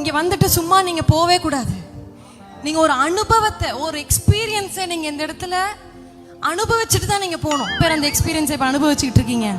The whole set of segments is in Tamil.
இங்க வந்துட்டு சும்மா நீங்க போவே கூடாது. நீங்க ஒரு அனுபவத்தை, ஒரு எக்ஸ்பீரியன்ஸை நீங்க இந்த இடத்துல அனுபவிச்சுட்டு தான் நீங்க போகணும். பேர் அந்த எக்ஸ்பீரியன்ஸை இப்ப அனுபவிச்சுட்டு இருக்கீங்க.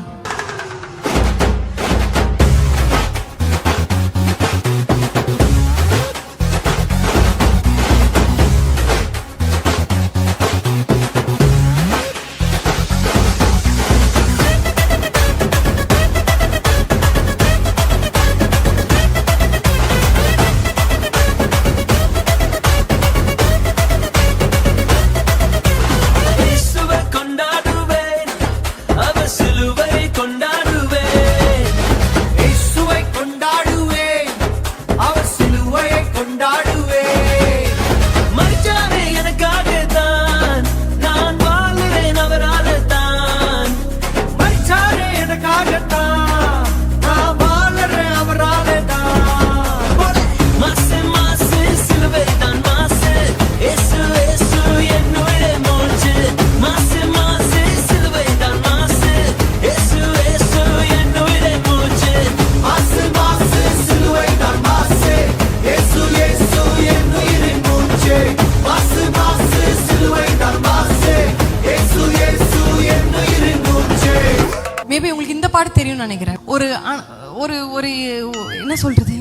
மேபி உங்களுக்கு இந்த பாட்டு தெரியும்னு நினைக்கிறேன். ஒரு ஒரு ஒரு என்ன சொல்றது,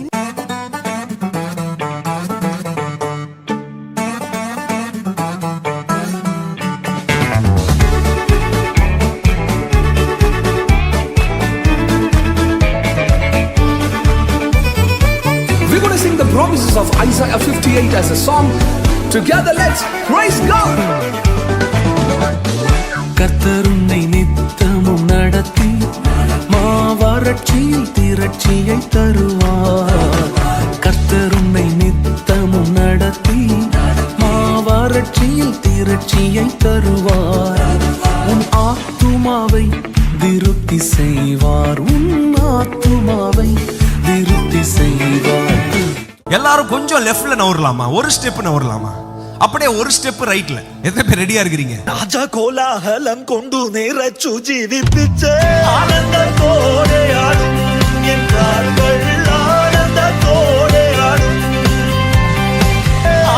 We're going to sing the promises of Isaiah 58 as a song. Together, let's praise God. கர்த்தர் உன்னை நித்தமும் நடத்தி மாவறட்சியில் திரட்சியை தருவார். கர்த்தர் உன்னை நித்தமும் நடத்தி மாவறட்சியில் திரட்சியை தருவார். உன் ஆத்துமாவை திருப்தி செய்வார். உன் ஆத்துமாவை திருப்தி செய்வார். எல்லாரும் கொஞ்சம் லெஃப்ட்ல நவரலாமா, ஒரு ஸ்டெப் நவரலாமா, அப்படியே ஒரு ஸ்டெப் ரைட்ல. எத்தனை பேர் ரெடியா இருக்கிறீங்க? ராஜா கோலாகலம் கொண்டு நிறைச்சு ஜீவிப்பிச்சே ஆனந்த கோடையாடும் என்றார்கள். ஆனந்த கோடையாடும்,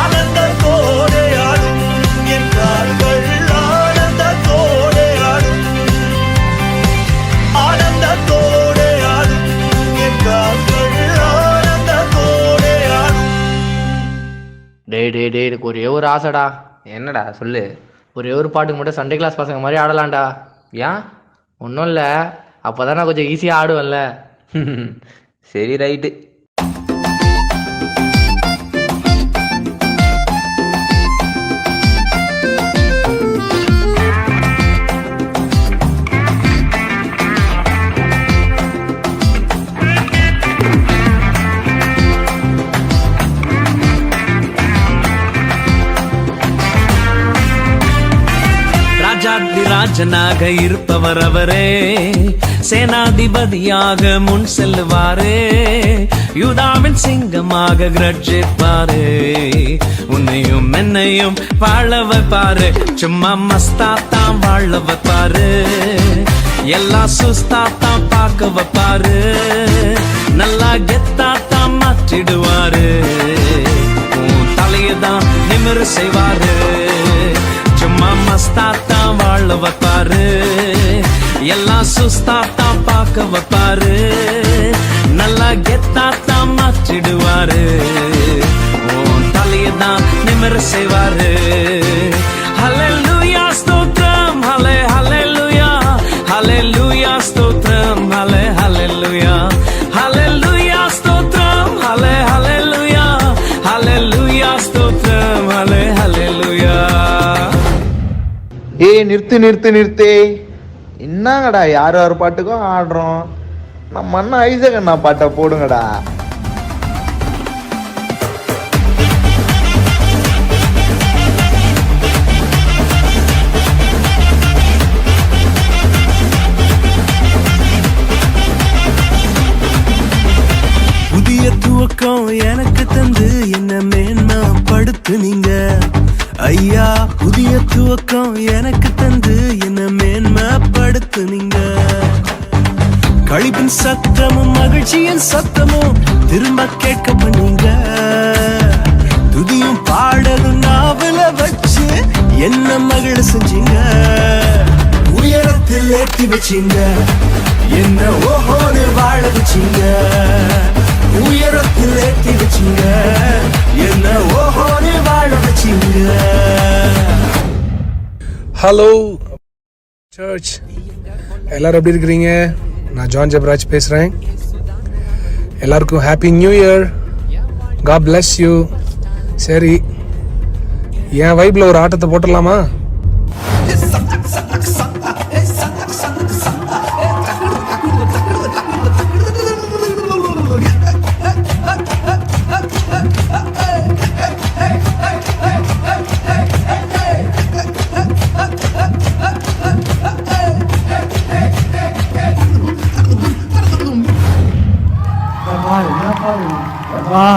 ஆனந்த கோடையாடும் என்றார்கள். ஆனந்த கோடையாடும், ஆனந்த கோடையாடும் என்றார்கள். ஆனந்த கோடையாடும். டேய் எனக்கு ஒரே ஒரு ஆசைடா. என்னடா சொல்லு. ஒரே ஒரு பாட்டுக்கு மட்டும் சண்டே கிளாஸ் பசங்க மாதிரி ஆடலாம்டா. ஏன்? ஒன்றும் இல்லை, அப்போ தான் நான் கொஞ்சம் ஈஸியாக ஆடுவேன்ல. சரி ரைட்டு. ராஜனாக இருப்பவர் அவரே, சேனாதிபதியாக முன் செல்லுவாரே, யூதாவின் சிங்கமாக கிரட்சிப்பாரே, உன்னையும் என்னையும் வாழ வைப்பாரு. சும்மா மஸ்தா தான் வாழ வைப்பாரு, எல்லா சுஸ்தா தான் பார்க்க வைப்பாரு, நல்லா கெத்தா தான் மாற்றிடுவாரு, உன் தலையதான் நிமிர செய்வாரு. சும்மா மஸ்தா தான் வாழ வைப்பாரு, எல்லாம் சுஸ்தா தான் பார்க்க வைப்பாரு, நல்லா கெத்தா தான் மாற்றிடுவாரு, உன் தலையதான் நிமிர செய்வாரு. ஹல்லேலூயா ஸ்தோத்திரம், ஹல்லே ஹல்லேலூயா, ஹல்லேலூயா ஸ்தோத்திரம், ஹல்லே ஹல்லேலூயா, ஹல்லேலூயா ஸ்தோத்திரம், ஹல்லே ஹல்லேலூயா, ஹல்லேலூயா ஸ்தோத்திரம், ஹல்லே ஹல்லேலூயா. நிறுத்து என்னங்கடா யார் யார் பாட்டுக்கும் ஆடுறோம். நம்ம அண்ணா ஐசக் அண்ணா பாட்டை போடுங்கடா. புதிய துவக்கம் எனக்கு தந்து என்ன மேன்மைப்படுத்துனீங்க ஐயா. புதிய துவக்கம் எனக்கு தந்து என்ன மேன்மைப்படுத்துனீங்க. களிப்பின் சத்தமும் மகிழ்ச்சியின் சத்தமும் திரும்ப கேட்க பண்ணீங்க. துதியும் பாடலும் நாவல வச்சு என்ன மகிழ செஞ்சீங்க. உயரத்தில் ஏற்றி வச்சீங்க, என்ன ஓஹோன்னு வாழ வச்சீங்க. உயரத்தில் ஏற்றி வச்சீங்க, என்ன ஓஹோன்னு வாழ வச்சீங்க. ஹலோ சர்ச், எல்லாரும் எப்படி இருக்கிறீங்க? நான் ஜான் ஜெபராஜ் பேசுகிறேன். எல்லாருக்கும் happy new year. God bless you. சரி, என் வைப்பில் ஒரு ஆட்டத்தை போட்டுடலாமா? வா